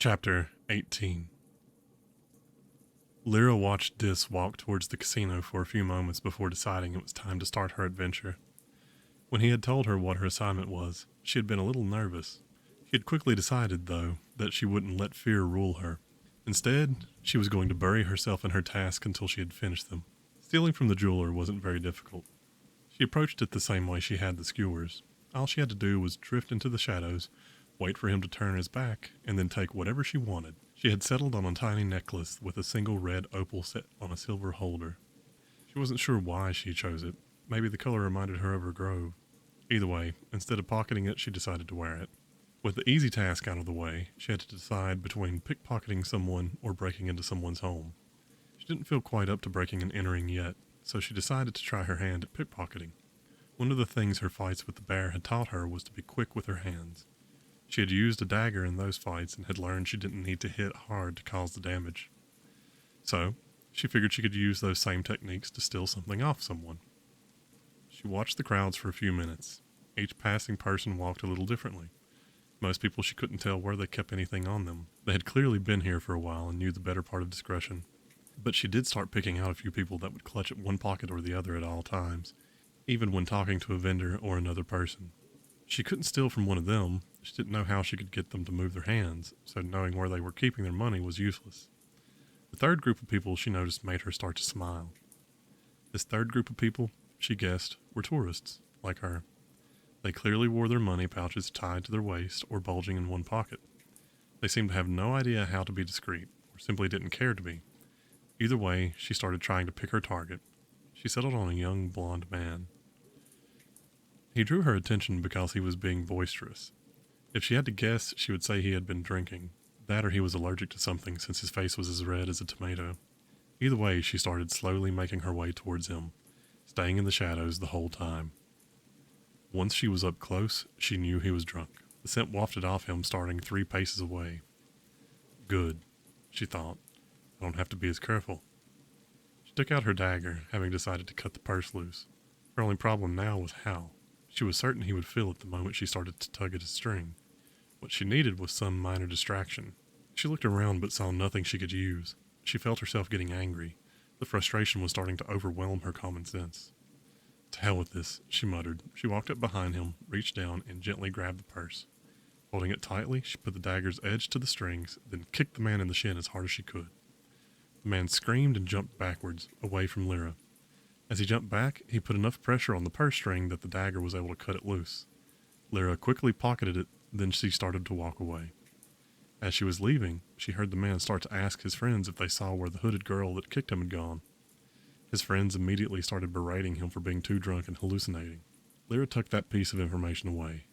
Chapter 18. Lyra watched Dis walk towards the casino for a few moments before deciding it was time to start her adventure. When he had told her what her assignment was, she had been a little nervous. She had quickly decided, though, that she wouldn't let fear rule her. Instead, she was going to bury herself in her task until she had finished them. Stealing from the jeweler wasn't very difficult. She approached it the same way she had the skewers. All she had to do was drift into the shadows, wait for him to turn his back, and then take whatever she wanted. She had settled on a tiny necklace with a single red opal set on a silver holder. She wasn't sure why she chose it. Maybe the color reminded her of her grove. Either way, instead of pocketing it, she decided to wear it. With the easy task out of the way, she had to decide between pickpocketing someone or breaking into someone's home. She didn't feel quite up to breaking and entering yet, so she decided to try her hand at pickpocketing. One of the things her fights with the bear had taught her was to be quick with her hands. She had used a dagger in those fights and had learned she didn't need to hit hard to cause the damage. So, she figured she could use those same techniques to steal something off someone. She watched the crowds for a few minutes. Each passing person walked a little differently. Most people she couldn't tell where they kept anything on them. They had clearly been here for a while and knew the better part of discretion. But she did start picking out a few people that would clutch at one pocket or the other at all times, even when talking to a vendor or another person. She couldn't steal from one of them. She didn't know how she could get them to move their hands, so knowing where they were keeping their money was useless. The third group of people she noticed made her start to smile. This third group of people, she guessed, were tourists, like her. They clearly wore their money pouches tied to their waist or bulging in one pocket. They seemed to have no idea how to be discreet, or simply didn't care to be. Either way, she started trying to pick her target. She settled on a young blonde man. He drew her attention because he was being boisterous. If she had to guess, she would say he had been drinking. That or he was allergic to something since his face was as red as a tomato. Either way, she started slowly making her way towards him, staying in the shadows the whole time. Once she was up close, she knew he was drunk. The scent wafted off him, starting 3 paces away. Good, she thought. I don't have to be as careful. She took out her dagger, having decided to cut the purse loose. Her only problem now was how. She was certain he would feel it the moment she started to tug at his string. What she needed was some minor distraction. She looked around but saw nothing she could use. She felt herself getting angry. The frustration was starting to overwhelm her common sense. To hell with this, she muttered. She walked up behind him, reached down, and gently grabbed the purse. Holding it tightly, she put the dagger's edge to the strings, then kicked the man in the shin as hard as she could. The man screamed and jumped backwards, away from Lyra. As he jumped back, he put enough pressure on the purse string that the dagger was able to cut it loose. Lyra quickly pocketed it, then she started to walk away. As she was leaving, she heard the man start to ask his friends if they saw where the hooded girl that kicked him had gone. His friends immediately started berating him for being too drunk and hallucinating. Lyra tucked that piece of information away.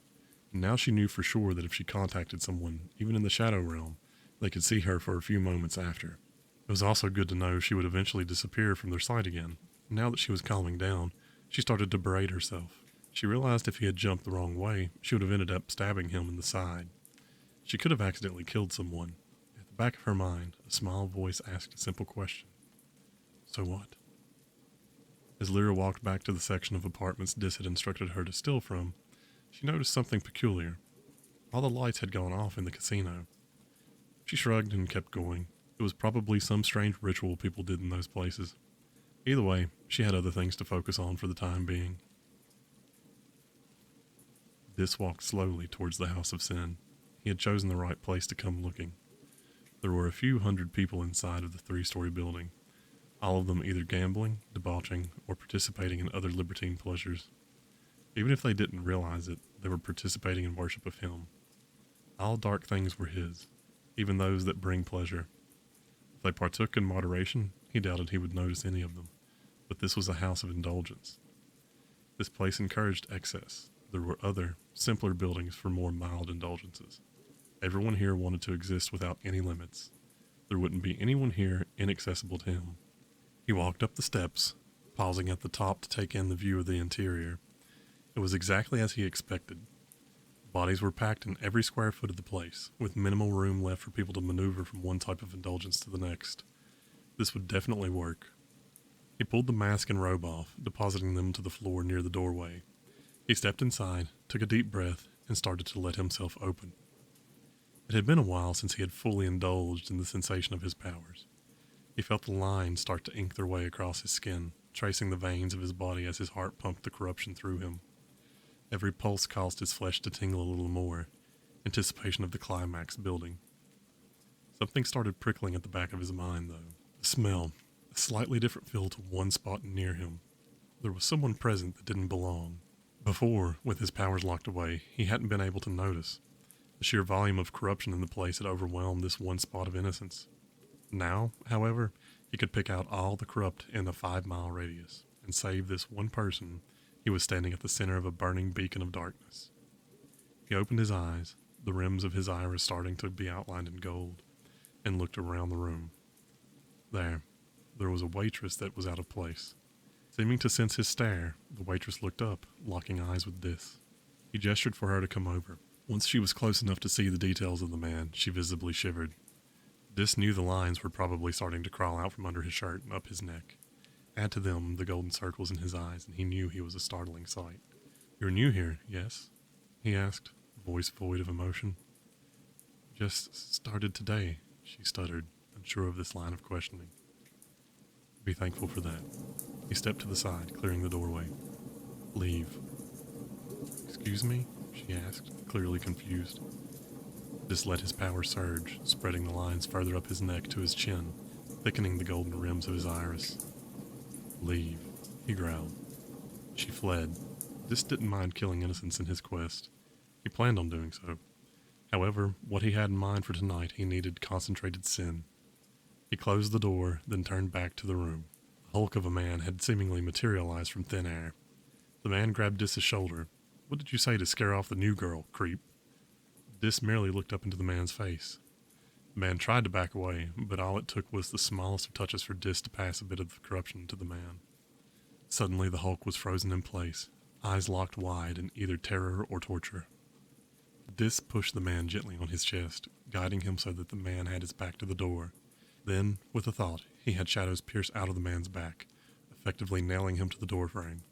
Now she knew for sure that if she contacted someone, even in the Shadow Realm, they could see her for a few moments after. It was also good to know she would eventually disappear from their sight again. Now that she was calming down, she started to berate herself. She realized if he had jumped the wrong way, she would have ended up stabbing him in the side. She could have accidentally killed someone. At the back of her mind, a small voice asked a simple question. So what? As Lyra walked back to the section of apartments Dis had instructed her to steal from, she noticed something peculiar. All the lights had gone off in the casino. She shrugged and kept going. It was probably some strange ritual people did in those places. Either way, she had other things to focus on for the time being. Dis walked slowly towards the House of Sin. He had chosen the right place to come looking. There were a few hundred people inside of the 3-story building, all of them either gambling, debauching, or participating in other libertine pleasures. Even if they didn't realize it, they were participating in worship of him. All dark things were his, even those that bring pleasure. If they partook in moderation, he doubted he would notice any of them, but this was a house of indulgence. This place encouraged excess. There were other, simpler buildings for more mild indulgences. Everyone here wanted to exist without any limits. There wouldn't be anyone here inaccessible to him. He walked up the steps, pausing at the top to take in the view of the interior. It was exactly as he expected. Bodies were packed in every square foot of the place, with minimal room left for people to maneuver from one type of indulgence to the next. This would definitely work. He pulled the mask and robe off, depositing them to the floor near the doorway. He stepped inside, took a deep breath, and started to let himself open. It had been a while since he had fully indulged in the sensation of his powers. He felt the lines start to ink their way across his skin, tracing the veins of his body as his heart pumped the corruption through him. Every pulse caused his flesh to tingle a little more, anticipation of the climax building. Something started prickling at the back of his mind, though. A smell, a slightly different feel to one spot near him. There was someone present that didn't belong. Before, with his powers locked away, he hadn't been able to notice. The sheer volume of corruption in the place had overwhelmed this one spot of innocence. Now, however, he could pick out all the corrupt in a 5-mile radius, and save this one person, he was standing at the center of a burning beacon of darkness. He opened his eyes, the rims of his iris starting to be outlined in gold, and looked around the room. There was a waitress that was out of place. Seeming to sense his stare, the waitress looked up, locking eyes with Dis. He gestured for her to come over. Once she was close enough to see the details of the man, she visibly shivered. Dis knew the lines were probably starting to crawl out from under his shirt and up his neck. Add to them the golden circles in his eyes, and he knew he was a startling sight. "You're new here, yes?" he asked, voice void of emotion. "Just started today," she stuttered, unsure of this line of questioning. "Be thankful for that." He stepped to the side, clearing the doorway. "Leave." "Excuse me?" she asked, clearly confused. Dis let his power surge, spreading the lines further up his neck to his chin, thickening the golden rims of his iris. "Leave," he growled. She fled. Dis didn't mind killing innocents in his quest. He planned on doing so. However, what he had in mind for tonight he needed concentrated sin. He closed the door, then turned back to the room. The hulk of a man had seemingly materialized from thin air. The man grabbed Dis's shoulder. "What did you say to scare off the new girl, creep?" Dis merely looked up into the man's face. The man tried to back away, but all it took was the smallest of touches for Dis to pass a bit of the corruption to the man. Suddenly the Hulk was frozen in place, eyes locked wide in either terror or torture. Dis pushed the man gently on his chest, guiding him so that the man had his back to the door. Then, with a thought, he had shadows pierce out of the man's back, effectively nailing him to the doorframe.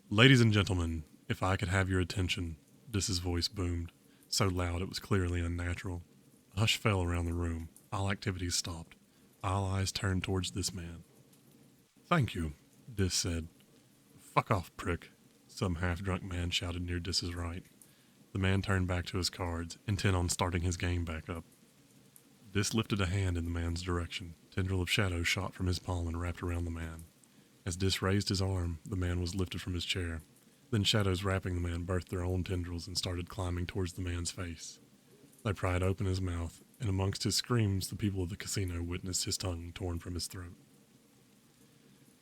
"Ladies and gentlemen, if I could have your attention," Dis's voice boomed, so loud it was clearly unnatural. A hush fell around the room. All activities stopped. All eyes turned towards this man. "Thank you," Dis said. "Fuck off, prick," some half-drunk man shouted near Dis's right. The man turned back to his cards, intent on starting his game back up. Dis lifted a hand in the man's direction. A tendril of shadow shot from his palm and wrapped around the man. As Dis raised his arm, the man was lifted from his chair. Then shadows wrapping the man birthed their own tendrils and started climbing towards the man's face. They pried open his mouth, and amongst his screams the people of the casino witnessed his tongue torn from his throat.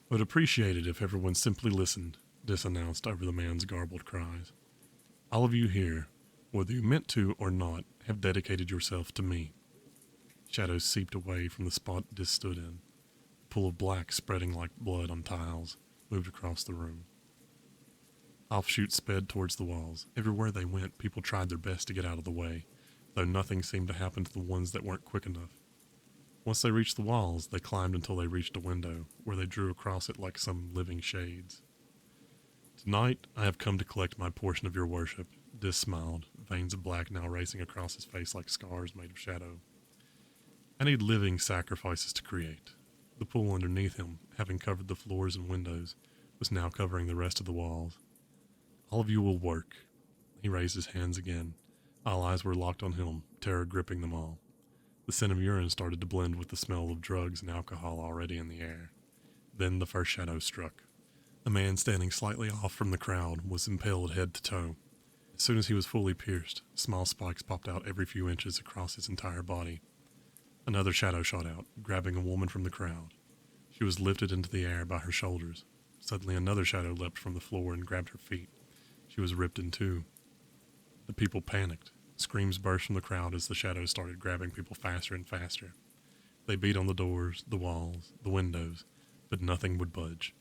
"I would appreciate it if everyone simply listened," Dis announced over the man's garbled cries. "All of you here, whether you meant to or not, have dedicated yourself to me." Shadows seeped away from the spot Dis stood in. A pool of black spreading like blood on tiles moved across the room. Offshoots sped towards the walls. Everywhere they went, people tried their best to get out of the way, though nothing seemed to happen to the ones that weren't quick enough. Once they reached the walls, they climbed until they reached a window, where they drew across it like some living shades. "Tonight, I have come to collect my portion of your worship," Dis smiled, veins of black now racing across his face like scars made of shadow. "I need living sacrifices to create." The pool underneath him, having covered the floors and windows, was now covering the rest of the walls. "All of you will work." He raised his hands again. All eyes were locked on him, terror gripping them all. The scent of urine started to blend with the smell of drugs and alcohol already in the air. Then the first shadow struck. A man standing slightly off from the crowd was impaled head to toe. As soon as he was fully pierced, small spikes popped out every few inches across his entire body. Another shadow shot out, grabbing a woman from the crowd. She was lifted into the air by her shoulders. Suddenly another shadow leapt from the floor and grabbed her feet. She was ripped in two. The people panicked. Screams burst from the crowd as the shadows started grabbing people faster and faster. They beat on the doors, the walls, the windows, but nothing would budge.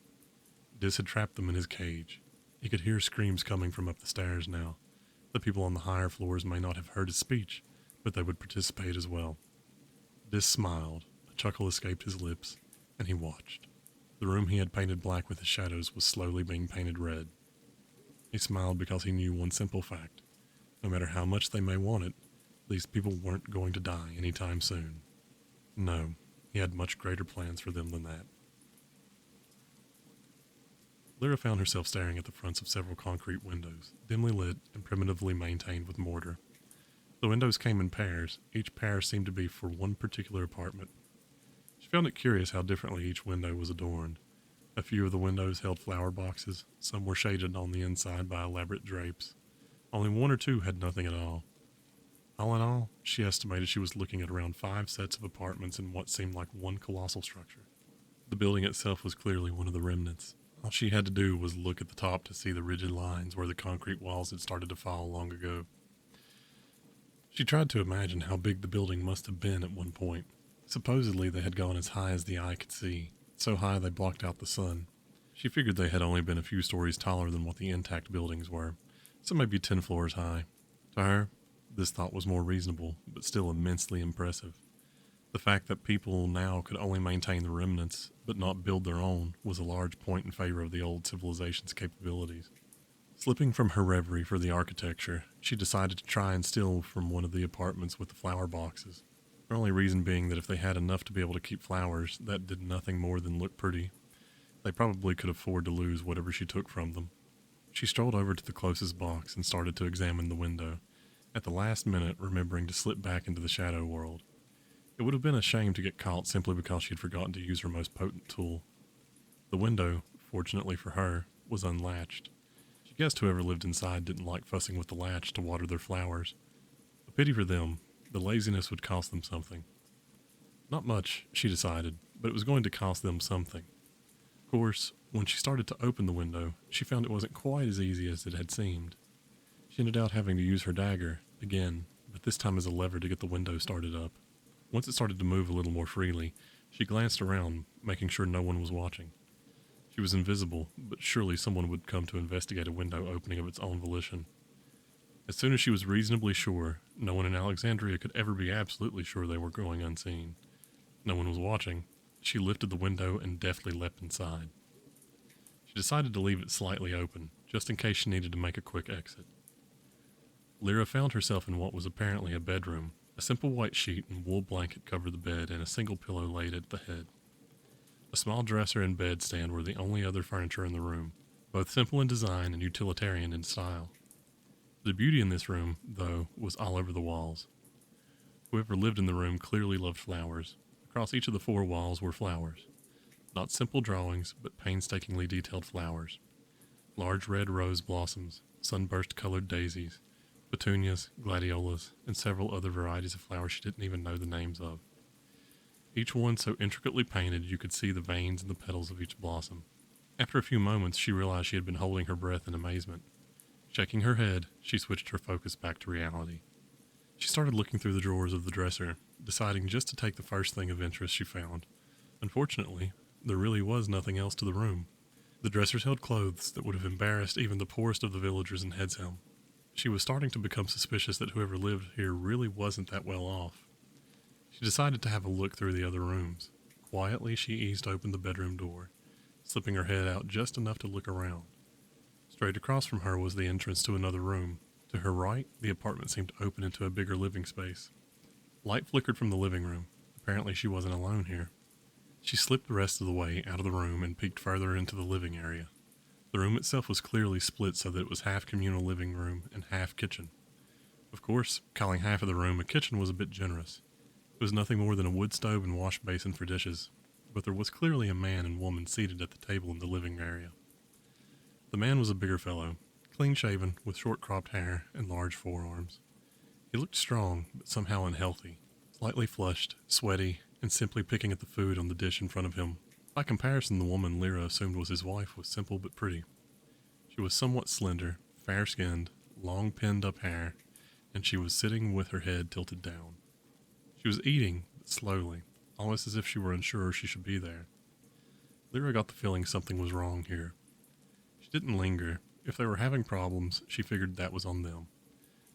Dis had trapped them in his cage. He could hear screams coming from up the stairs now. The people on the higher floors may not have heard his speech, but they would participate as well. Dis smiled. A chuckle escaped his lips, and he watched. The room he had painted black with his shadows was slowly being painted red. He smiled because he knew one simple fact. No matter how much they may want it, These people weren't going to die anytime soon. No, he had much greater plans for them than that. Lyra found herself staring at the fronts of several concrete windows, dimly lit and primitively maintained with mortar. The windows came in pairs. Each pair seemed to be for one particular apartment. She found it curious how differently each window was adorned. A few of the windows held flower boxes, some were shaded on the inside by elaborate drapes. Only one or two had nothing at all. All in all, she estimated she was looking at around 5 sets of apartments in what seemed like one colossal structure. The building itself was clearly one of the remnants. All she had to do was look at the top to see the rigid lines where the concrete walls had started to fall long ago. She tried to imagine how big the building must have been at one point. Supposedly they had gone as high as the eye could see, so high they blocked out the sun. She figured they had only been a few stories taller than what the intact buildings were, so maybe 10 floors high. To her, this thought was more reasonable, but still immensely impressive. The fact that people now could only maintain the remnants, but not build their own, was a large point in favor of the old civilization's capabilities. Slipping from her reverie for the architecture, she decided to try and steal from one of the apartments with the flower boxes. Her only reason being that if they had enough to be able to keep flowers that did nothing more than look pretty, they probably could afford to lose whatever she took from them. She strolled over to the closest box and started to examine the window, at the last minute remembering to slip back into the shadow world. It would have been a shame to get caught simply because she had forgotten to use her most potent tool. The window, fortunately for her, was unlatched. She guessed whoever lived inside didn't like fussing with the latch to water their flowers. A pity for them, the laziness would cost them something. Not much, she decided, but it was going to cost them something. Of course, when she started to open the window, she found it wasn't quite as easy as it had seemed. She ended up having to use her dagger, again, but this time as a lever to get the window started up. Once it started to move a little more freely, she glanced around, making sure no one was watching. She was invisible, but surely someone would come to investigate a window opening of its own volition. As soon as she was reasonably sure, no one in Alexandria could ever be absolutely sure they were going unseen. No one was watching. She lifted the window and deftly leapt inside. She decided to leave it slightly open, just in case she needed to make a quick exit. Lyra found herself in what was apparently a bedroom. A simple white sheet and wool blanket covered the bed, and a single pillow laid at the head. A small dresser and bedstand were the only other furniture in the room, both simple in design and utilitarian in style. The beauty in this room, though, was all over the walls. Whoever lived in the room clearly loved flowers. Across each of the 4 walls were flowers. Not simple drawings, but painstakingly detailed flowers. Large red rose blossoms, sunburst-colored daisies, petunias, gladiolas, and several other varieties of flowers she didn't even know the names of. Each one so intricately painted you could see the veins in the petals of each blossom. After a few moments, she realized she had been holding her breath in amazement. Shaking her head, she switched her focus back to reality. She started looking through the drawers of the dresser, deciding just to take the first thing of interest she found. Unfortunately, there really was nothing else to the room. The dressers held clothes that would have embarrassed even the poorest of the villagers in Headshelm. She was starting to become suspicious that whoever lived here really wasn't that well off. She decided to have a look through the other rooms. Quietly, she eased open the bedroom door, slipping her head out just enough to look around. Straight across from her was the entrance to another room. To her right, the apartment seemed to open into a bigger living space. Light flickered from the living room. Apparently she wasn't alone here. She slipped the rest of the way out of the room and peeked further into the living area. The room itself was clearly split so that it was half communal living room and half kitchen. Of course, calling half of the room a kitchen was a bit generous. It was nothing more than a wood stove and wash basin for dishes, but there was clearly a man and woman seated at the table in the living area. The man was a bigger fellow, clean-shaven, with short-cropped hair and large forearms. He looked strong, but somehow unhealthy, slightly flushed, sweaty, and simply picking at the food on the dish in front of him. By comparison, the woman Lyra assumed was his wife was simple but pretty. She was somewhat slender, fair-skinned, long pinned-up hair, and she was sitting with her head tilted down. She was eating, but slowly, almost as if she were unsure she should be there. Lyra got the feeling something was wrong here. She didn't linger. If they were having problems, she figured that was on them.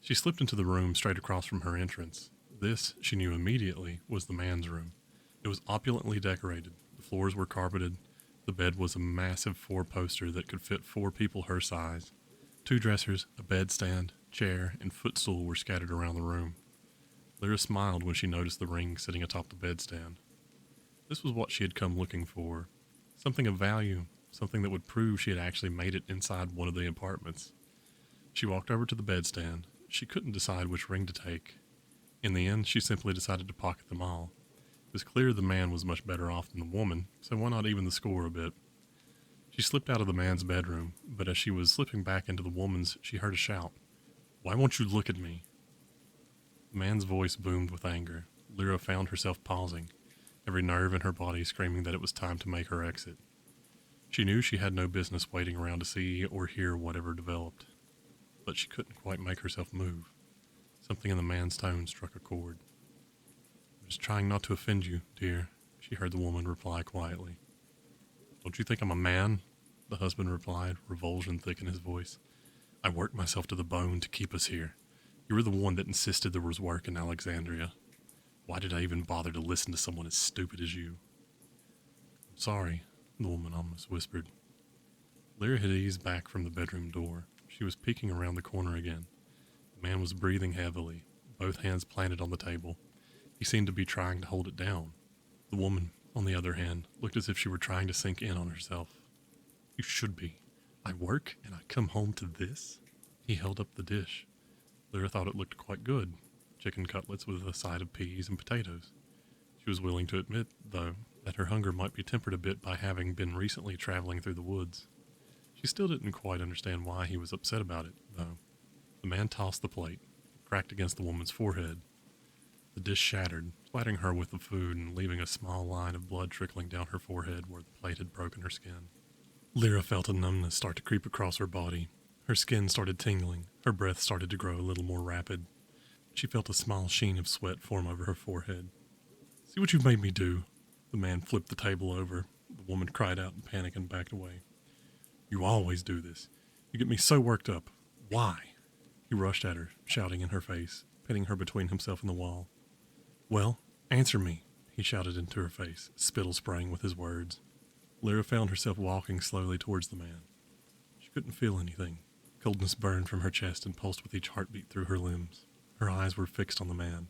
She slipped into the room straight across from her entrance. This, she knew immediately, was the man's room. It was opulently decorated. The floors were carpeted. The bed was a massive 4-poster that could fit 4 people her size. 2 dressers, a bedstand, chair, and footstool were scattered around the room. Lyra smiled when she noticed the ring sitting atop the bedstand. This was what she had come looking for. Something of value, something that would prove she had actually made it inside one of the apartments. She walked over to the bedstand. She couldn't decide which ring to take. In the end, she simply decided to pocket them all. It was clear the man was much better off than the woman, so why not even the score a bit? She slipped out of the man's bedroom, but as she was slipping back into the woman's, she heard a shout. "Why won't you look at me?" The man's voice boomed with anger. Lyra found herself pausing, every nerve in her body screaming that it was time to make her exit. She knew she had no business waiting around to see or hear whatever developed, but she couldn't quite make herself move. Something in the man's tone struck a chord. "I'm just trying not to offend you, dear," she heard the woman reply quietly. "Don't you think I'm a man?" the husband replied, revulsion thick in his voice. "I worked myself to the bone to keep us here. You were the one that insisted there was work in Alexandria. Why did I even bother to listen to someone as stupid as you?" "I'm sorry," the woman almost whispered. Lyra had eased back from the bedroom door. She was peeking around the corner again. The man was breathing heavily, both hands planted on the table. He seemed to be trying to hold it down. The woman, on the other hand, looked as if she were trying to sink in on herself. "You should be. I work, and I come home to this?" He held up the dish. Lyra thought it looked quite good. Chicken cutlets with a side of peas and potatoes. She was willing to admit, though, that her hunger might be tempered a bit by having been recently traveling through the woods. She still didn't quite understand why he was upset about it, though. The man tossed the plate, cracked against the woman's forehead. The dish shattered, splattering her with the food and leaving a small line of blood trickling down her forehead where the plate had broken her skin. Lyra felt a numbness start to creep across her body. Her skin started tingling. Her breath started to grow a little more rapid. She felt a small sheen of sweat form over her forehead. "See what you've made me do?" The man flipped the table over. The woman cried out in panic and backed away. "You always do this. You get me so worked up. Why?" He rushed at her, shouting in her face, pinning her between himself and the wall. "Well, answer me," he shouted into her face, spittle spraying with his words. Lyra found herself walking slowly towards the man. She couldn't feel anything. Coldness burned from her chest and pulsed with each heartbeat through her limbs. Her eyes were fixed on the man.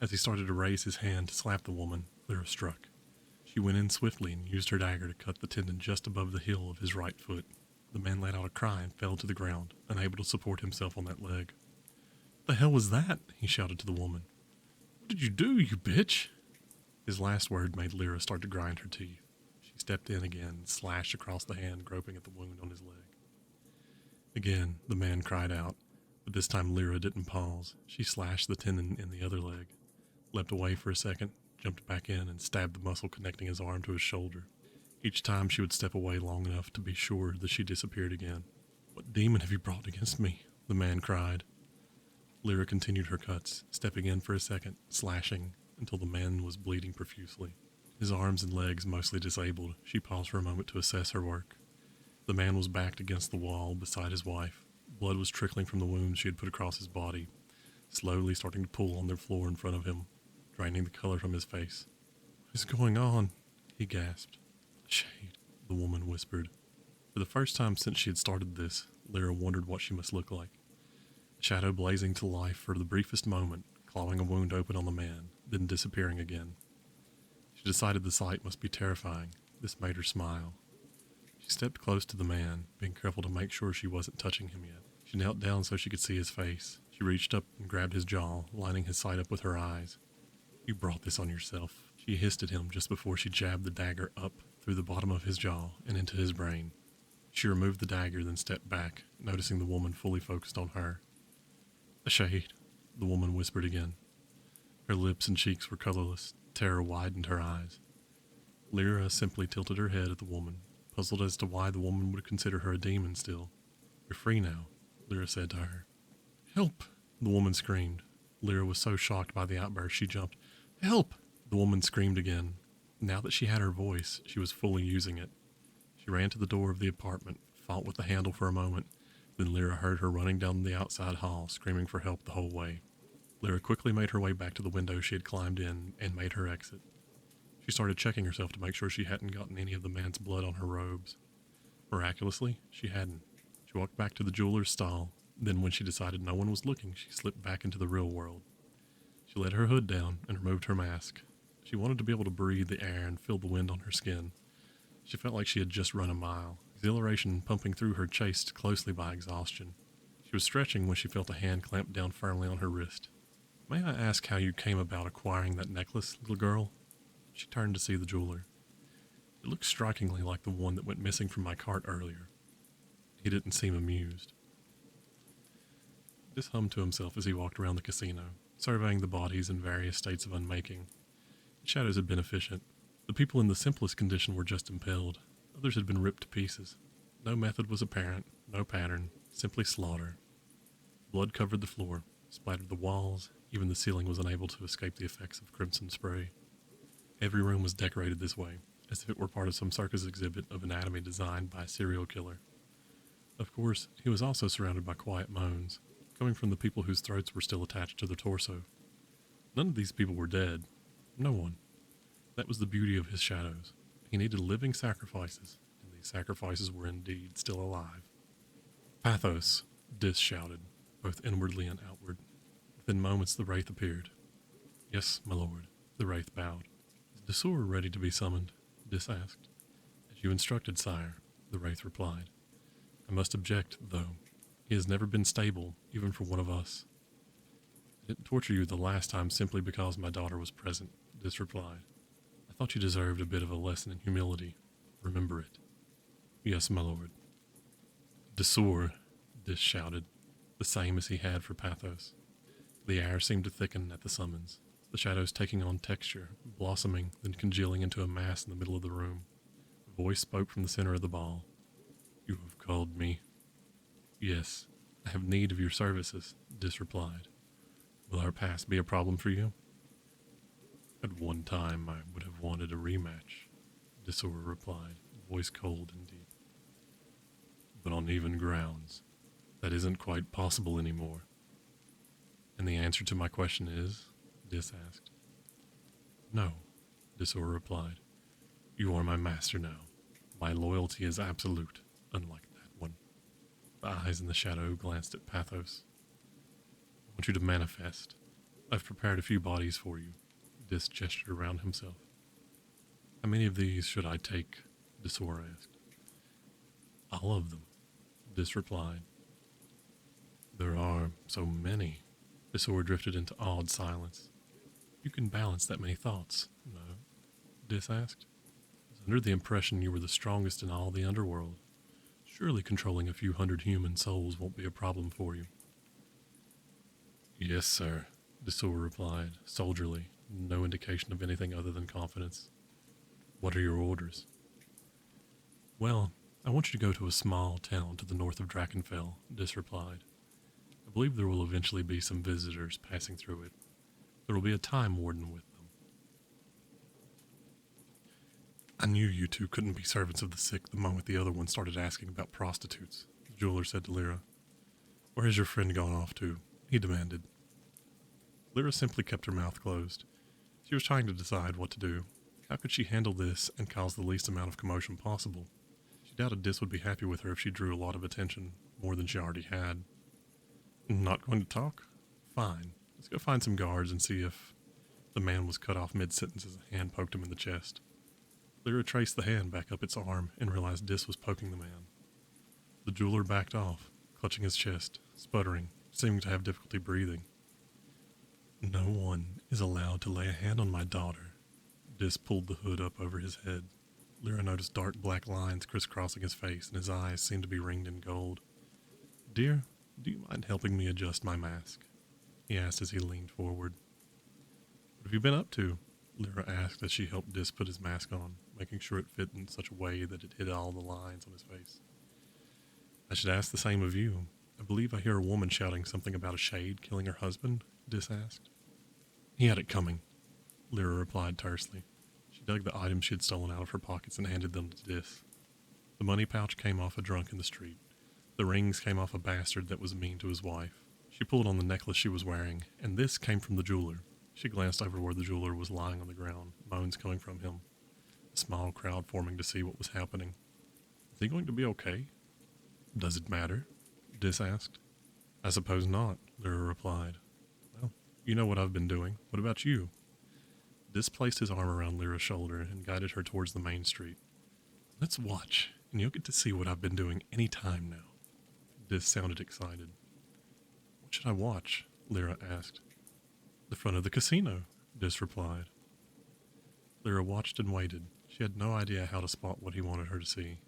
As he started to raise his hand to slap the woman, Lyra struck. She went in swiftly and used her dagger to cut the tendon just above the heel of his right foot. The man let out a cry and fell to the ground, unable to support himself on that leg. "What the hell was that?" he shouted to the woman. "What did you do, you bitch?" His last word made Lyra start to grind her teeth. She stepped in again and slashed across the hand, groping at the wound on his leg. Again, the man cried out, but this time Lyra didn't pause. She slashed the tendon in the other leg, leapt away for a second, jumped back in, and stabbed the muscle connecting his arm to his shoulder. Each time she would step away long enough to be sure that she disappeared again. "What demon have you brought against me?" the man cried. Lyra continued her cuts, stepping in for a second, slashing, until the man was bleeding profusely. His arms and legs mostly disabled, she paused for a moment to assess her work. The man was backed against the wall beside his wife. Blood was trickling from the wounds she had put across his body, slowly starting to pool on the floor in front of him, draining the color from his face. "What is going on?" he gasped. "Shade," the woman whispered. For the first time since she had started this, Lyra wondered what she must look like. A shadow blazing to life for the briefest moment, clawing a wound open on the man, then disappearing again. She decided the sight must be terrifying. This made her smile. She stepped close to the man, being careful to make sure she wasn't touching him yet. She knelt down so she could see his face. She reached up and grabbed his jaw, lining his sight up with her eyes. "You brought this on yourself," she hissed at him just before she jabbed the dagger up through the bottom of his jaw and into his brain. She removed the dagger, then stepped back, noticing the woman fully focused on her. "A shade," the woman whispered again. Her lips and cheeks were colorless. Terror widened her eyes. Lyra simply tilted her head at the woman, puzzled as to why the woman would consider her a demon still. "You're free now," Lyra said to her. "Help!" the woman screamed. Lyra was so shocked by the outburst she jumped. "Help!" the woman screamed again. Now that she had her voice, she was fully using it. She ran to the door of the apartment, fought with the handle for a moment, then Lyra heard her running down the outside hall, screaming for help the whole way. Lyra quickly made her way back to the window she had climbed in and made her exit. She started checking herself to make sure she hadn't gotten any of the man's blood on her robes. Miraculously, she hadn't. She walked back to the jeweler's stall. Then when she decided no one was looking, she slipped back into the real world. She let her hood down and removed her mask. She wanted to be able to breathe the air and feel the wind on her skin. She felt like she had just run a mile, exhilaration pumping through her chased closely by exhaustion. She was stretching when she felt a hand clamp down firmly on her wrist. "May I ask how you came about acquiring that necklace, little girl?" She turned to see the jeweler. "It looks strikingly like the one that went missing from my cart earlier." He didn't seem amused. Dis hummed to himself as he walked around the casino, surveying the bodies in various states of unmaking. The shadows had been efficient. The people in the simplest condition were just impaled. Others had been ripped to pieces. No method was apparent, no pattern, simply slaughter. Blood covered the floor, splattered the walls, even the ceiling was unable to escape the effects of crimson spray. Every room was decorated this way, as if it were part of some circus exhibit of anatomy designed by a serial killer. Of course, he was also surrounded by quiet moans, coming from the people whose throats were still attached to their torso. None of these people were dead. No one. That was the beauty of his shadows. He needed living sacrifices, and these sacrifices were indeed still alive. "Pathos!" Dis shouted, both inwardly and outward. Within moments the wraith appeared. "Yes, my lord," the wraith bowed. "Is Desor ready to be summoned?" Dis asked. "As you instructed, sire," the wraith replied. "I must object, though. He has never been stable, even for one of us." "I didn't torture you the last time simply because my daughter was present," Dis replied. "I thought you deserved a bit of a lesson in humility. Remember it." "Yes, my lord." "Desor," Dis shouted, the same as he had for Pathos. The air seemed to thicken at the summons, the shadows taking on texture, blossoming, then congealing into a mass in the middle of the room. A voice spoke from the center of the ball. "You have called me." "Yes, I have need of your services," Dis replied. "Will our past be a problem for you?" "At one time I would have wanted a rematch," Desor replied, voice cold and deep. "But on even grounds, that isn't quite possible anymore." "And the answer to my question is?" Dis asked. "No," Desor replied. "You are my master now. My loyalty is absolute, unlike that one." The eyes in the shadow glanced at Pathos. "I want you to manifest. I've prepared a few bodies for you." Dis gestured around himself. "How many of these should I take?" Desor asked. "All of them," Dis replied. "There are so many." Desor drifted into awed silence. "You can balance that many thoughts, no?" Dis asked. "I was under the impression you were the strongest in all the underworld. Surely controlling a few hundred human souls won't be a problem for you." "Yes, sir," Desor replied, soldierly, no indication of anything other than confidence. "What are your orders?" "Well, I want you to go to a small town to the north of Drakenfell," Dis replied. "I believe there will eventually be some visitors passing through it. There will be a time warden with them." "I knew you two couldn't be servants of the sick the moment the other one started asking about prostitutes," the jeweler said to Lyra. "Where has your friend gone off to?" he demanded. Lyra simply kept her mouth closed. She was trying to decide what to do. How could she handle this and cause the least amount of commotion possible? She doubted Dis would be happy with her if she drew a lot of attention, more than she already had. "Not going to talk? Fine. Let's go find some guards and see if..." The man was cut off mid-sentence as a hand poked him in the chest. Lyra traced the hand back up its arm and realized Dis was poking the man. The jeweler backed off, clutching his chest, sputtering, seeming to have difficulty breathing. "No one is allowed to lay a hand on my daughter." Dis pulled the hood up over his head. Lyra noticed dark black lines crisscrossing his face, and his eyes seemed to be ringed in gold. "Dear, do you mind helping me adjust my mask?" he asked as he leaned forward. "What have you been up to?" Lyra asked as she helped Dis put his mask on, making sure it fit in such a way that it hid all the lines on his face. "I should ask the same of you. I believe I hear a woman shouting something about a shade killing her husband," Dis asked. "He had it coming," Lyra replied tersely. She dug the items she had stolen out of her pockets and handed them to Dis. The money pouch came off a drunk in the street. The rings came off a bastard that was mean to his wife. She pulled on the necklace she was wearing, and this came from the jeweler. She glanced over where the jeweler was lying on the ground, moans coming from him. A small crowd forming to see what was happening. "Is he going to be okay?" "Does it matter?" Dis asked. "I suppose not," Lyra replied. "Well, You know what I've been doing. What about you? Dis placed his arm around Lyra's shoulder and guided her towards the main street. Let's watch, and you'll get to see what I've been doing any time now. Dis sounded excited. What should I watch? Lyra asked. The front of the casino, Dis replied. Lyra watched and waited. She had no idea how to spot what he wanted her to see.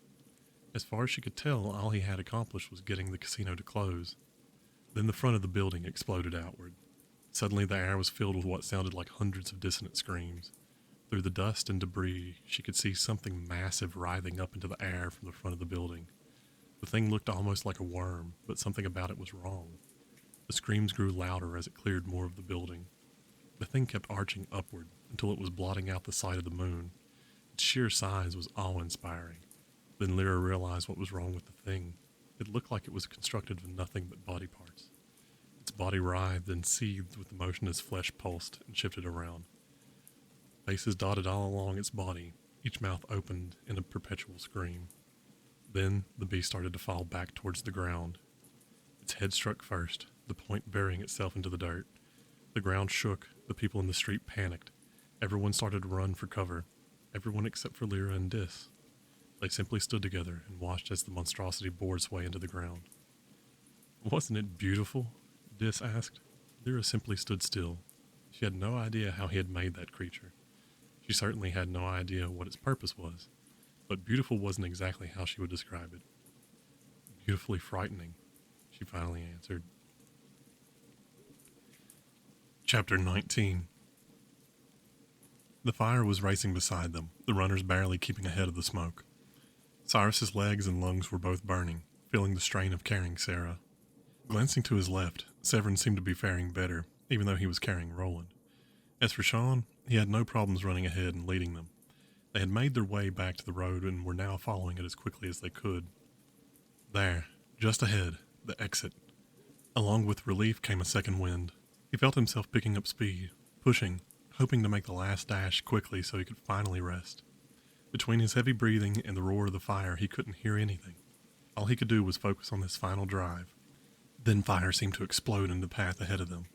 As far as she could tell, all he had accomplished was getting the casino to close. Then the front of the building exploded outward. Suddenly the air was filled with what sounded like hundreds of dissonant screams. Through the dust and debris, she could see something massive writhing up into the air from the front of the building. The thing looked almost like a worm, but something about it was wrong. The screams grew louder as it cleared more of the building. The thing kept arching upward until it was blotting out the sight of the moon. Its sheer size was awe-inspiring. Then Lyra realized what was wrong with the thing. It looked like it was constructed of nothing but body parts. Its body writhed and seethed with the motion as flesh pulsed and shifted around. Faces dotted all along its body, each mouth opened in a perpetual scream. Then the beast started to fall back towards the ground. Its head struck first, the point burying itself into the dirt. The ground shook, the people in the street panicked. Everyone started to run for cover, everyone except for Lyra and Dis. They simply stood together and watched as the monstrosity bored its way into the ground. Wasn't it beautiful? Dis asked. Lyra simply stood still. She had no idea how he had made that creature. She certainly had no idea what its purpose was, but beautiful wasn't exactly how she would describe it. Beautifully frightening, she finally answered. Chapter 19. The fire was racing beside them, the runners barely keeping ahead of the smoke. Cyrus's legs and lungs were both burning, feeling the strain of carrying Sarah. Glancing to his left, Severin seemed to be faring better, even though he was carrying Roland. As for Sean, he had no problems running ahead and leading them. They had made their way back to the road and were now following it as quickly as they could. There, just ahead, the exit. Along with relief came a second wind. He felt himself picking up speed, pushing, hoping to make the last dash quickly so he could finally rest. Between his heavy breathing and the roar of the fire, he couldn't hear anything. All he could do was focus on this final drive. Then fire seemed to explode in the path ahead of them.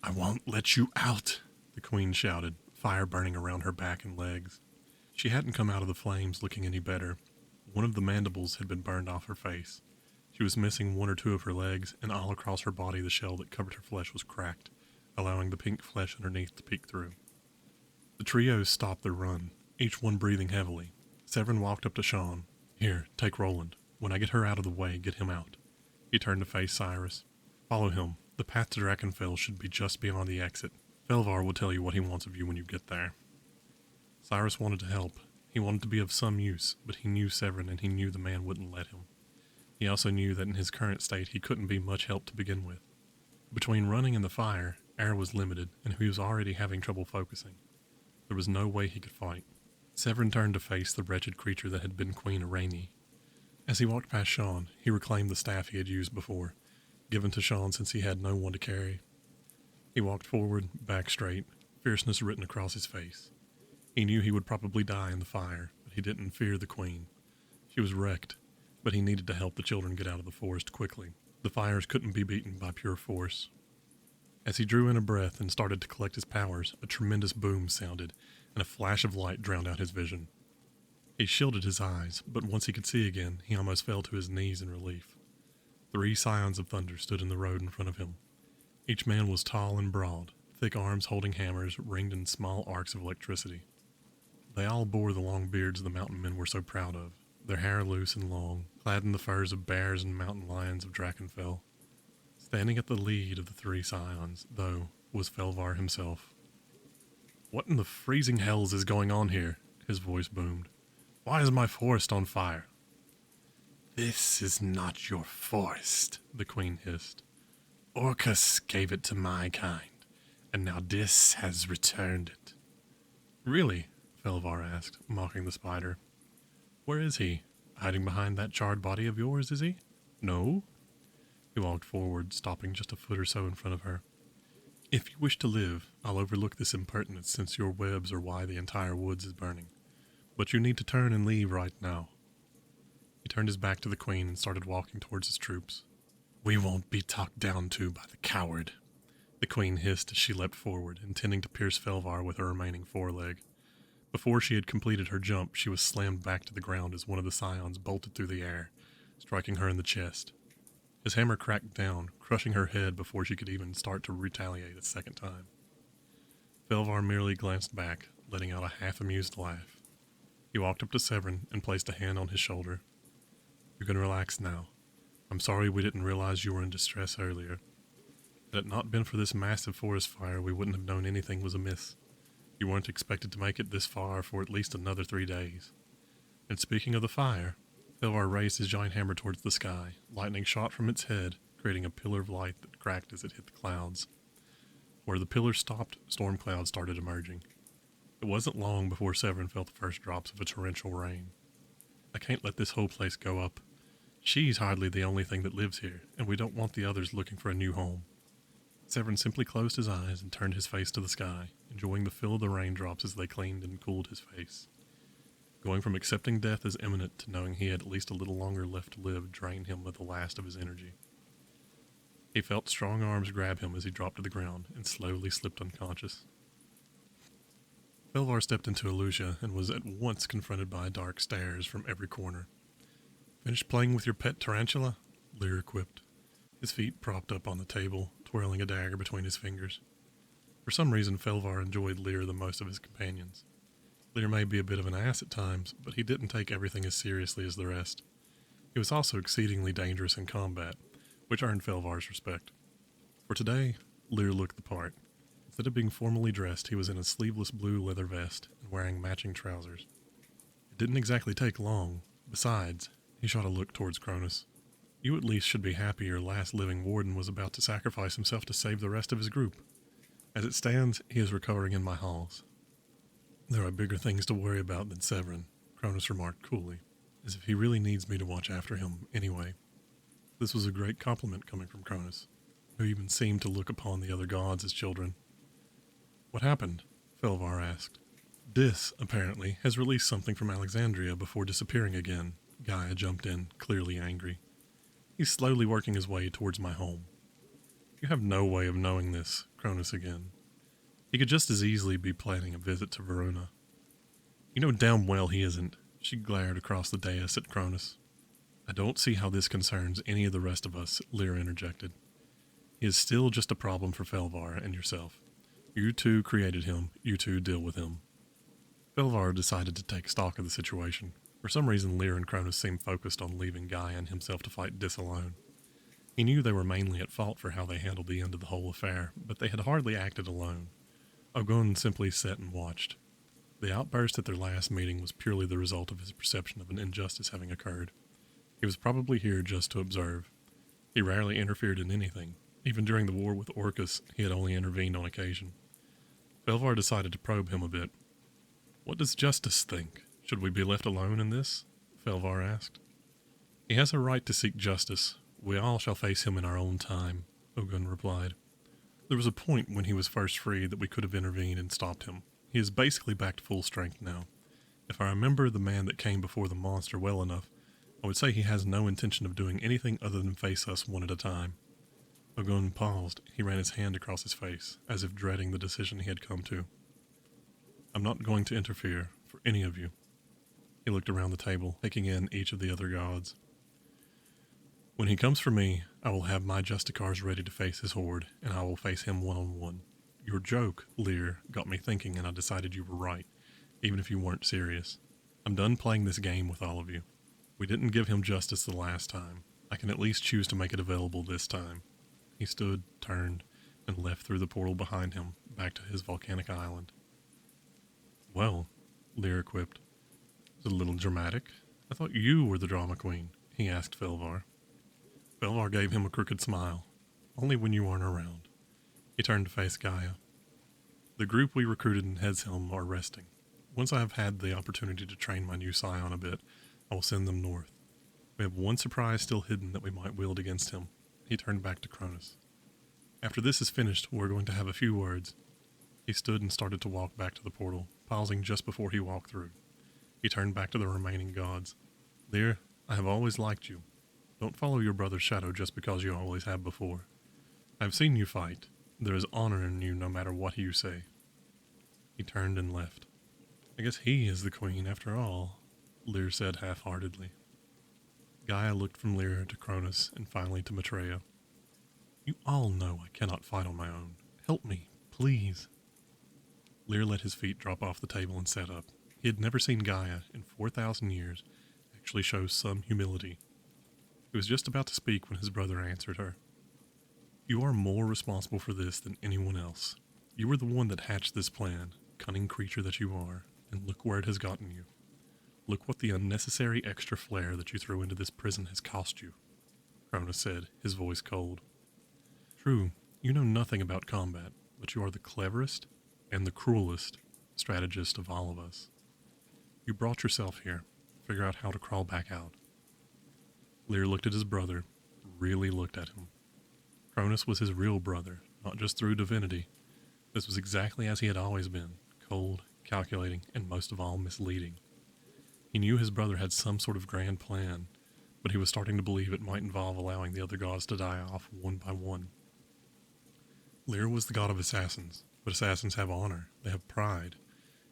I won't let you out, the queen shouted, fire burning around her back and legs. She hadn't come out of the flames looking any better. One of the mandibles had been burned off her face. She was missing one or two of her legs, and all across her body the shell that covered her flesh was cracked, allowing the pink flesh underneath to peek through. The trio stopped their run, each one breathing heavily. Severin walked up to Sean. Here, take Roland. When I get her out of the way, get him out. He turned to face Cyrus. Follow him. The path to Drakenfell should be just beyond the exit. Felvar will tell you what he wants of you when you get there. Cyrus wanted to help. He wanted to be of some use, but he knew Severin and he knew the man wouldn't let him. He also knew that in his current state he couldn't be much help to begin with. Between running and the fire, air was limited, and he was already having trouble focusing. There was no way he could fight. Severin turned to face the wretched creature that had been Queen Irene. As he walked past Sean, he reclaimed the staff he had used before, given to Sean since he had no one to carry. He walked forward, back straight, fierceness written across his face. He knew he would probably die in the fire, but he didn't fear the queen. She was wrecked, but he needed to help the children get out of the forest quickly. The fires couldn't be beaten by pure force. As he drew in a breath and started to collect his powers, a tremendous boom sounded, and a flash of light drowned out his vision. He shielded his eyes, but once he could see again, he almost fell to his knees in relief. 3 scions of thunder stood in the road in front of him. Each man was tall and broad, thick arms holding hammers ringed in small arcs of electricity. They all bore the long beards the mountain men were so proud of, their hair loose and long, clad in the furs of bears and mountain lions of Drakenfell. Standing at the lead of the 3 scions, though, was Felvar himself. What in the freezing hells is going on here? His voice boomed. Why is my forest on fire? This is not your forest, the queen hissed. Orcus gave it to my kind, and now Dis has returned it. Really? Felvar asked, mocking the spider. Where is he? Hiding behind that charred body of yours, is he? No? He walked forward, stopping just a foot or so in front of her. If you wish to live, I'll overlook this impertinence since your webs are why the entire woods is burning. But you need to turn and leave right now. He turned his back to the queen and started walking towards his troops. We won't be talked down to by the coward. The queen hissed as she leapt forward, intending to pierce Felvar with her remaining foreleg. Before she had completed her jump, she was slammed back to the ground as one of the scions bolted through the air, striking her in the chest. His hammer cracked down, crushing her head before she could even start to retaliate a second time. Felvar merely glanced back, letting out a half-amused laugh. He walked up to Severin and placed a hand on his shoulder. "You can relax now. I'm sorry we didn't realize you were in distress earlier. Had it not been for this massive forest fire, we wouldn't have known anything was amiss. You weren't expected to make it this far for at least another 3 days. And speaking of the fire," Felvar raised his giant hammer towards the sky. Lightning shot from its head, creating a pillar of light that cracked as it hit the clouds. Where the pillar stopped, storm clouds started emerging. It wasn't long before Severin felt the first drops of a torrential rain. "I can't let this whole place go up. She's hardly the only thing that lives here, and we don't want the others looking for a new home." Severin simply closed his eyes and turned his face to the sky, enjoying the feel of the raindrops as they cleaned and cooled his face. Going from accepting death as imminent to knowing he had at least a little longer left to live drained him of the last of his energy. He felt strong arms grab him as he dropped to the ground and slowly slipped unconscious. Felvar stepped into Alucia and was at once confronted by dark stares from every corner. "Finished playing with your pet tarantula?" Lyr quipped, his feet propped up on the table, twirling a dagger between his fingers. For some reason, Felvar enjoyed Lyr the most of his companions. Lyr may be a bit of an ass at times, but he didn't take everything as seriously as the rest. He was also exceedingly dangerous in combat, which earned Felvar's respect. For today, Lyr looked the part. Instead of being formally dressed, he was in a sleeveless blue leather vest and wearing matching trousers. It didn't exactly take long. Besides, he shot a look towards Cronus. "You at least should be happy your last living warden was about to sacrifice himself to save the rest of his group. As it stands, he is recovering in my halls." "There are bigger things to worry about than Severin," Cronus remarked coolly, as if he really needs me to watch after him anyway. This was a great compliment coming from Cronus, who even seemed to look upon the other gods as children. "What happened?" Felvar asked. "Dis, apparently, has released something from Alexandria before disappearing again," Gaia jumped in, clearly angry. "He's slowly working his way towards my home." "You have no way of knowing this," Cronus again. "He could just as easily be planning a visit to Verona." "You know damn well he isn't." She glared across the dais at Cronus. "I don't see how this concerns any of the rest of us," Lyra interjected. "He is still just a problem for Felvar and yourself. You two created him, you two deal with him." Felvar decided to take stock of the situation. For some reason, Lyra and Cronus seemed focused on leaving Gaia and himself to fight Dis alone. He knew they were mainly at fault for how they handled the end of the whole affair, but they had hardly acted alone. Ogun simply sat and watched. The outburst at their last meeting was purely the result of his perception of an injustice having occurred. He was probably here just to observe. He rarely interfered in anything. Even during the war with Orcus, he had only intervened on occasion. Felvar decided to probe him a bit. "What does Justice think? Should we be left alone in this?" Felvar asked. "He has a right to seek justice. We all shall face him in our own time," Ogun replied. "There was a point when he was first freed that we could have intervened and stopped him. He is basically back to full strength now. If I remember the man that came before the monster well enough, I would say he has no intention of doing anything other than face us one at a time." Ogun paused. He ran his hand across his face, as if dreading the decision he had come to. "I'm not going to interfere, for any of you." He looked around the table, taking in each of the other gods. "When he comes for me, I will have my Justicars ready to face his horde, and I will face him one-on-one. Your joke, Lyr, got me thinking, and I decided you were right, even if you weren't serious. I'm done playing this game with all of you. We didn't give him justice the last time. I can at least choose to make it available this time." He stood, turned, and left through the portal behind him, back to his volcanic island. "Well," Lyr quipped. "Is it a little dramatic? I thought you were the drama queen," he asked Felvar. Felvar gave him a crooked smile. "Only when you weren't around." He turned to face Gaia. "The group we recruited in Hedshelm are resting. Once I have had the opportunity to train my new scion a bit, I will send them north. We have one surprise still hidden that we might wield against him." He turned back to Cronus. "After this is finished, we're going to have a few words." He stood and started to walk back to the portal, pausing just before he walked through. He turned back to the remaining gods. "Lyr, I have always liked you. Don't follow your brother's shadow just because you always have before. I have seen you fight. There is honor in you no matter what you say. He turned and left. I guess he is the queen after all, Lear said half-heartedly. Gaia looked from Lear to Cronus and finally to Maitreya. You all know I cannot fight on my own. Help me, please. Lear let his feet drop off the table and sat up. He had never seen Gaia, in 4,000 years, actually show some humility. He was just about to speak when his brother answered her. You are more responsible for this than anyone else. You were the one that hatched this plan, cunning creature that you are, and look where it has gotten you. Look what the unnecessary extra flair that you threw into this prison has cost you, Cronus said, his voice cold. True, you know nothing about combat, but you are the cleverest and the cruelest strategist of all of us. You brought yourself here. Figure out how to crawl back out. Lear looked at his brother, really looked at him. Cronus was his real brother, not just through divinity. This was exactly as he had always been, cold, calculating, and most of all misleading. He knew his brother had some sort of grand plan, but he was starting to believe it might involve allowing the other gods to die off one by one. Lear was the god of assassins, but assassins have honor, they have pride,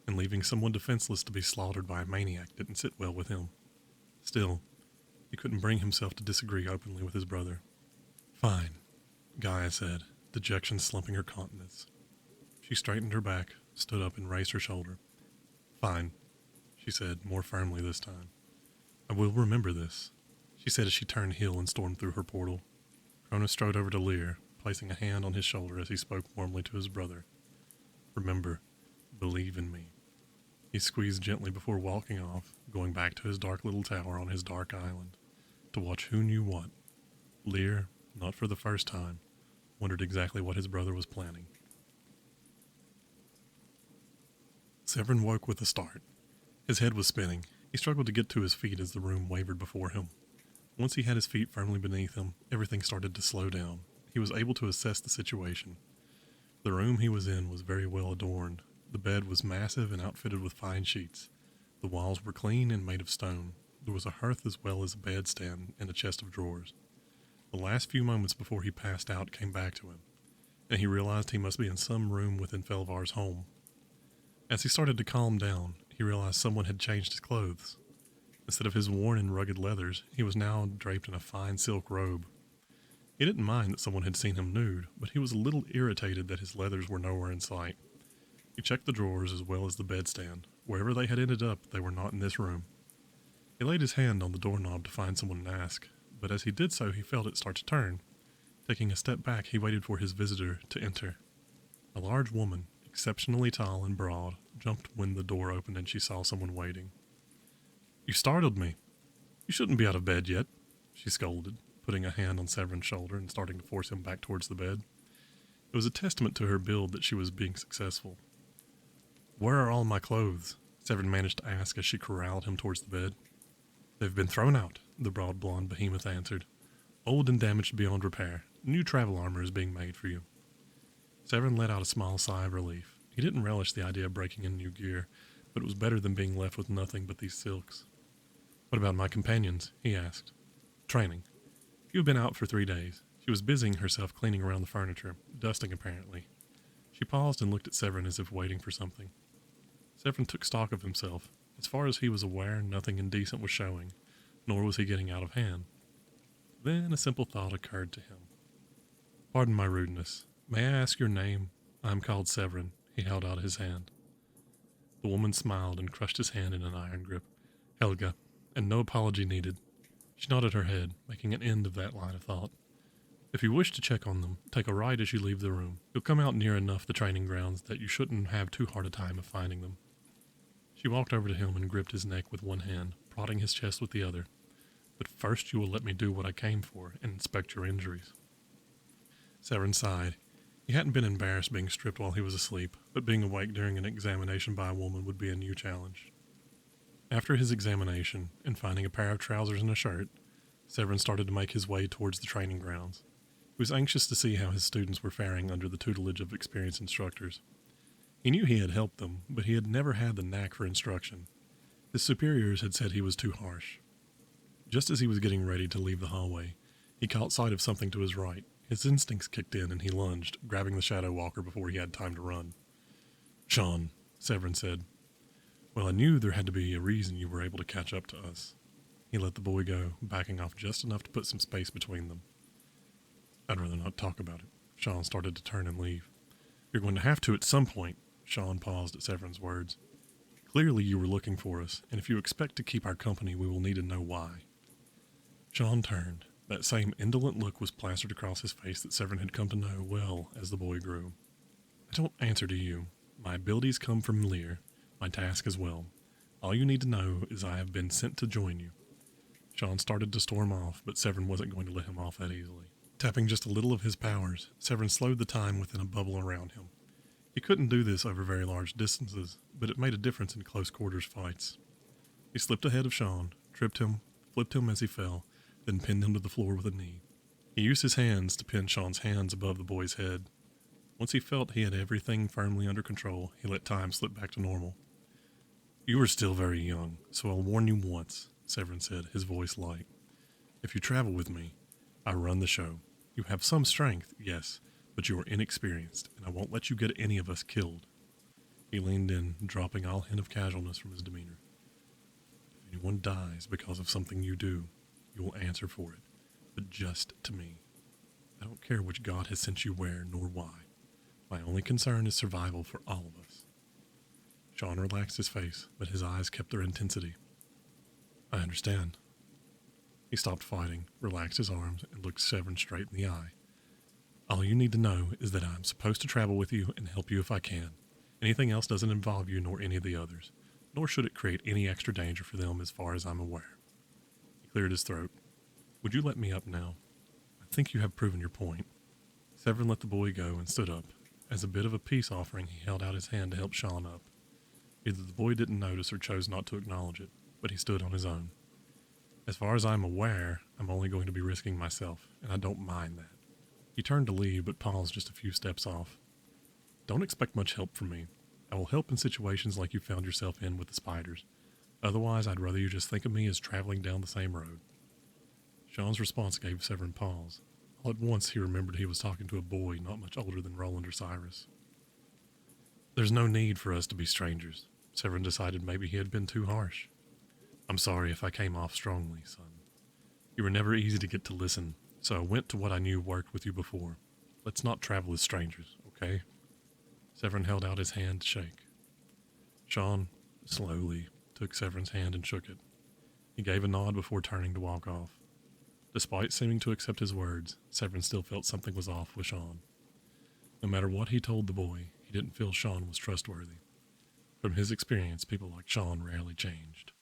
and leaving someone defenseless to be slaughtered by a maniac didn't sit well with him. Still, he couldn't bring himself to disagree openly with his brother. Fine, Gaia said, dejection slumping her countenance. She straightened her back, stood up, and raised her shoulder. Fine, she said, more firmly this time. I will remember this, she said as she turned heel and stormed through her portal. Cronus strode over to Lear, placing a hand on his shoulder as he spoke warmly to his brother. Remember, believe in me. He squeezed gently before walking off, going back to his dark little tower on his dark island, to watch who knew what. Lear, not for the first time, wondered exactly what his brother was planning. Severin woke with a start. His head was spinning. He struggled to get to his feet as the room wavered before him. Once he had his feet firmly beneath him, everything started to slow down. He was able to assess the situation. The room he was in was very well adorned. The bed was massive and outfitted with fine sheets. The walls were clean and made of stone. There was a hearth as well as a bedstand and a chest of drawers. The last few moments before he passed out came back to him, and he realized he must be in some room within Felvar's home. As he started to calm down, he realized someone had changed his clothes. Instead of his worn and rugged leathers, he was now draped in a fine silk robe. He didn't mind that someone had seen him nude, but he was a little irritated that his leathers were nowhere in sight. He checked the drawers as well as the bedstand. Wherever they had ended up, they were not in this room. He laid his hand on the doorknob to find someone to ask, but as he did so, he felt it start to turn. Taking a step back, he waited for his visitor to enter. A large woman, exceptionally tall and broad, jumped when the door opened and she saw someone waiting. You startled me. You shouldn't be out of bed yet, she scolded, putting a hand on Severin's shoulder and starting to force him back towards the bed. It was a testament to her build that she was being successful. Where are all my clothes? Severin managed to ask as she corralled him towards the bed. They've been thrown out, the broad blonde behemoth answered. Old and damaged beyond repair. New travel armor is being made for you. Severin let out a small sigh of relief. He didn't relish the idea of breaking in new gear, but it was better than being left with nothing but these silks. What about my companions? He asked. Training. You've been out for 3 days. She was busying herself cleaning around the furniture, dusting apparently. She paused and looked at Severin as if waiting for something. Severin took stock of himself. As far as he was aware, nothing indecent was showing, nor was he getting out of hand. Then a simple thought occurred to him. Pardon my rudeness. May I ask your name? I am called Severin. He held out his hand. The woman smiled and crushed his hand in an iron grip. Helga, and no apology needed. She nodded her head, making an end of that line of thought. If you wish to check on them, take a right as you leave the room. You'll come out near enough the training grounds that you shouldn't have too hard a time of finding them. She walked over to him and gripped his neck with one hand, prodding his chest with the other. But first you will let me do what I came for and inspect your injuries. Severin sighed. He hadn't been embarrassed being stripped while he was asleep, but being awake during an examination by a woman would be a new challenge. After his examination, and finding a pair of trousers and a shirt, Severin started to make his way towards the training grounds. He was anxious to see how his students were faring under the tutelage of experienced instructors. He knew he had helped them, but he had never had the knack for instruction. His superiors had said he was too harsh. Just as he was getting ready to leave the hallway, he caught sight of something to his right. His instincts kicked in and he lunged, grabbing the Shadow Walker before he had time to run. Sean, Severin said, well, I knew there had to be a reason you were able to catch up to us. He let the boy go, backing off just enough to put some space between them. I'd rather not talk about it. Sean started to turn and leave. You're going to have to at some point. Sean paused at Severin's words. Clearly you were looking for us, and if you expect to keep our company, we will need to know why. Sean turned. That same indolent look was plastered across his face that Severin had come to know well as the boy grew. I don't answer to you. My abilities come from Lear, my task as well. All you need to know is I have been sent to join you. Sean started to storm off, but Severin wasn't going to let him off that easily. Tapping just a little of his powers, Severin slowed the time within a bubble around him. He couldn't do this over very large distances, but it made a difference in close quarters fights. He slipped ahead of Sean, tripped him, flipped him as he fell, then pinned him to the floor with a knee. He used his hands to pin Sean's hands above the boy's head. Once he felt he had everything firmly under control, he let time slip back to normal. You are still very young, so I'll warn you once, Severin said, his voice light. If you travel with me, I run the show. You have some strength, yes, but you are inexperienced, and I won't let you get any of us killed. He leaned in, dropping all hint of casualness from his demeanor. If anyone dies because of something you do, you will answer for it, but just to me. I don't care which god has sent you where, nor why. My only concern is survival for all of us. Sean relaxed his face, but his eyes kept their intensity. I understand. He stopped fighting, relaxed his arms, and looked Severin straight in the eye. All you need to know is that I'm supposed to travel with you and help you if I can. Anything else doesn't involve you nor any of the others, nor should it create any extra danger for them as far as I'm aware. He cleared his throat. Would you let me up now? I think you have proven your point. Severin let the boy go and stood up. As a bit of a peace offering, he held out his hand to help Sean up. Either the boy didn't notice or chose not to acknowledge it, but he stood on his own. As far as I'm aware, I'm only going to be risking myself, and I don't mind that. He turned to leave, but paused just a few steps off. Don't expect much help from me. I will help in situations like you found yourself in with the spiders. Otherwise, I'd rather you just think of me as traveling down the same road. Sean's response gave Severin pause. All at once he remembered he was talking to a boy not much older than Roland or Cyrus. There's no need for us to be strangers. Severin decided maybe he had been too harsh. I'm sorry if I came off strongly, son. You were never easy to get to listen, so I went to what I knew worked with you before. Let's not travel as strangers, okay? Severin held out his hand to shake. Sean, slowly, took Severin's hand and shook it. He gave a nod before turning to walk off. Despite seeming to accept his words, Severin still felt something was off with Sean. No matter what he told the boy, he didn't feel Sean was trustworthy. From his experience, people like Sean rarely changed.